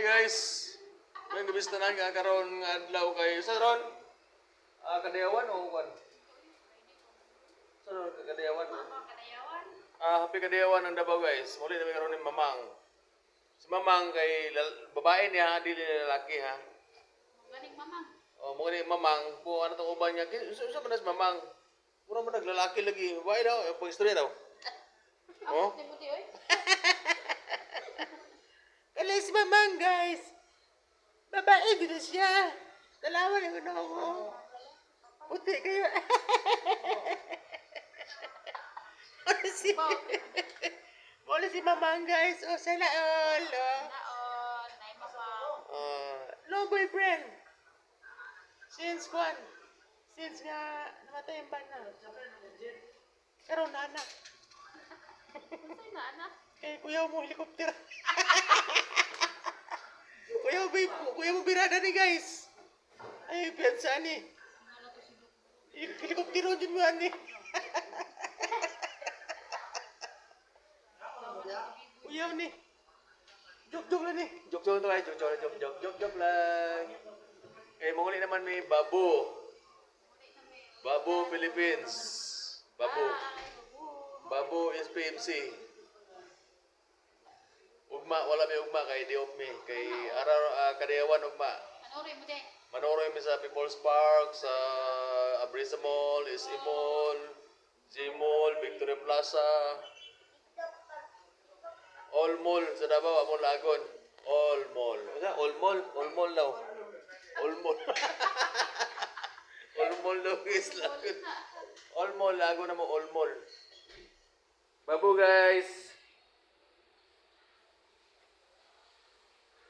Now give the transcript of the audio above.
guys, may gabistanan nga karon nga adlaw kay sa ron. Kadayawan o kwan? Sa ron kadayawan. Happy kadayawan ng Davao guys. Muli na may karon ni Mamang. Si Mamang kay babae niya, dili lalaki ha. Galing mamang. Mo ni Mamang, po ano tong uban niya. Usa man si Mamang. Puro man naglalaki lagi. Babae daw, pang istorya daw. Oh? Puti oy. Kala si Mamang guys. Babae gito siya. Dalawa na gano ako. Puti kayo. Mula si Mamang guys. Oh, sana all. Naon, nay mamang. No boyfriend. Since kwan. Since nga namatay ang bana. Karon na anak. Unsay na anak? Eh, kuya mo helikopter. Kuya mo birada ni guys. Ay, piyansa ni. Helikoptero dyan mo ani. Kuya ni. Joke lang ni. Joke to ay, joke lang. Eh, muli naman may Babu. Babu Philippines. Babu is PMC. Ugma, wala may ugma kay di me. Kay araw kadayawan ugma. Manuri mo de. Manoroy mi sa People's Park, sa Abrisa Mall, SE Mall, G Mall, Victoria Plaza. All Mall sa Davao, amon lagon. All Mall. All Mall daw. All Mall. All Mall daw is lagon. All Mall, lago na mo All Mall. Babu guys.